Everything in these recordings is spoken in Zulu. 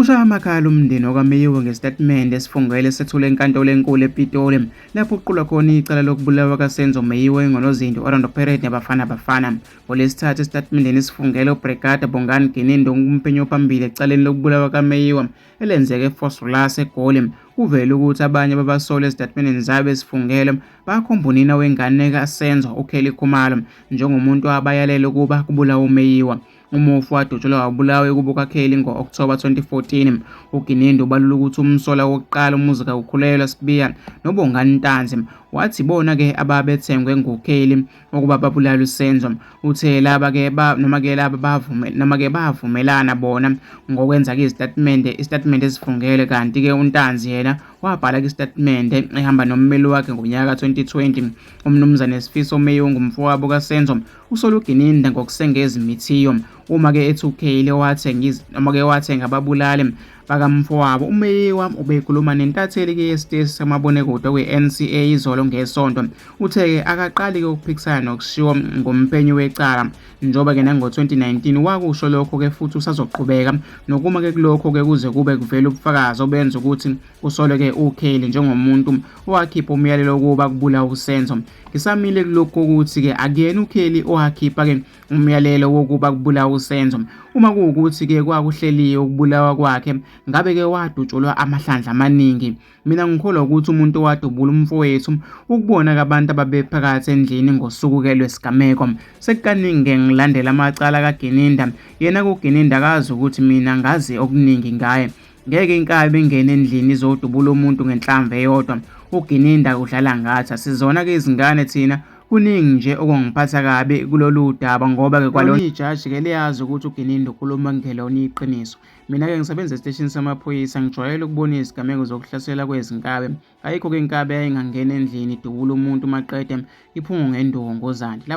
Ushaya amakhala umndeni wakaMeyiwa ngesitatimende esifungele esethulwe enkantolo enkulu ePitoli lapho kuqulwa khona icala lokubulawa kaSenzo Meyiwa enginozinto Orlando Pirates nabafana. NgoLwesithathu esitatimendeni esifungele uBrigadier Bongani Ginindo umphenyi ophambili ecaleni lokubulawa kaMeyiwa elenzeke eFosrolus eGoli kuvele ukuthi abanye babasole ezitatimendeni zabo esifungele bakhomba unina wengane kaSenzo uKelly Khumalo njengomuntu owabayalela ukuba kubulawa uMeyiwa. Umufi wadutshulwa wabulawa ekubo kaKelly ngo-Okthoba 2014. uGinindo ubalula ukuthi umsola wokuqala umuzi kakhulelwa Sibiya noBongani Ntanzi wathi bona-ke ababethengwe nguKelly ukuba babulale uSenzo. Uthe laba-ke bavumelana bona ngokwenza-ke isitatimende esifungele, kanti-ke uNtanzi yena wabhala isitatimende ehamba nommeli wakhe ngonyaka ka-2020. Umnumzane Sifiso Meyiwa umfowabo kaSenzo usola uGinindo ngokusengeza imithiyo. Uma-ke ethi uKelly wathenga ababulali bakamfowabo, uMeyiwa ubekhuluma nentatheli-ke yesiteshi samabonakude kwi-NCA izolo ngeSonto. Uthe-ke akaqali-ke ukuphikisana nokushiwo ngomphenyi wecala njengoba-ke nango-2019 wakusho lokho-ke futhi usazoqhubeka nokuma-ke kulokho-ke kuze kube kuvela ubufakazi obenza ukuthi kusolwe-ke uKelly njengomuntu owakhipha umyalelo wokuba kubulawa uSenzo. Ngisamile kulokho ukuthi-ke akuyena uKelly owakhipha-ke umyalelo wokuba kubulawa uSenzo. Uma kuwukuthi-ke kwakuhleliwe ukubulawa kwakhe, ngabe-ke wadutshulwa amahlandla amaningi. Mina ngikholwa ukuthi umuntu owadubula umfowethu ukubona-ke abantu ababephakathi endlini ngosuku-ke lwesigameko. Sekukaningi-ke ngilandela amacala kaGininda, yena-ke uGininda akazi ukuthi mina ngazi okuningi ngaye. Ngeke inkabi ingene endlini izodubula umuntu ngenhlamvu eyodwa. uGininda udlala ngathi asizona-ke izingane thina. Kuningi nje okungiphatha kabi kulolu daba ngoba-ke kwalona ijaji-ke liyazi ukuthi uGininda ukhuluma kungelona iqiniso. Mina-ke ngisebenza esiteshini samaphoyisa, ngijwayele ukubona izigameko zokuhlasela kwezinkabi. Ayikho-ke inkabi eyayingangena endlini idubula umuntu maqede iphungu ngenduku ngozansi.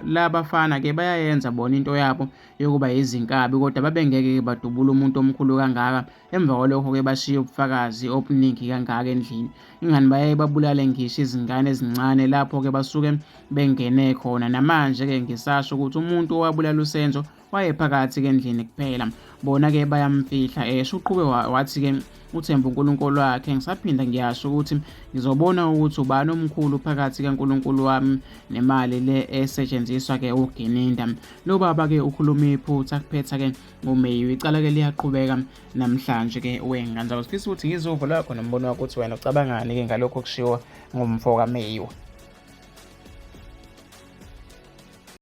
Labafana-ke bayayenza bona into yabo yokuba izinkabi, kodwa babengeke-ke badubula umuntu omkhulu kangaka. Emva kwalokho-ke bashiya ubufakazi obuningi kangaka endlini. Ingani bayaye babulale ngisho izingane ezincane lapho-ke basuke bengene khona. Namanje-ke ngisasho ukuthi umuntu owabulala uSenzo wayephakathi-ke endlini kuphela. Bona-ke bayamfihla. Uqhube wathi-ke uthemba uNkulunkulu wakhe. Ngisaphinda ngiyasho ukuthi ngizobona ukuthi ubani omkhulu phakathi kaNkulunkulu wami nemali le esetshenziswa-ke uGininda. Lo baba-ke ukhuluma iphutha kuphetha-ke uMeyiwa. Icala-ke liyaqhubeka namhlanje-ke wengane. Ngizofisa ukuthi ngizwe uvo lwakho nombono wakho ukuthi wena ucabangani-ke ngalokho okushiwo ngumfo kaMeyiwa.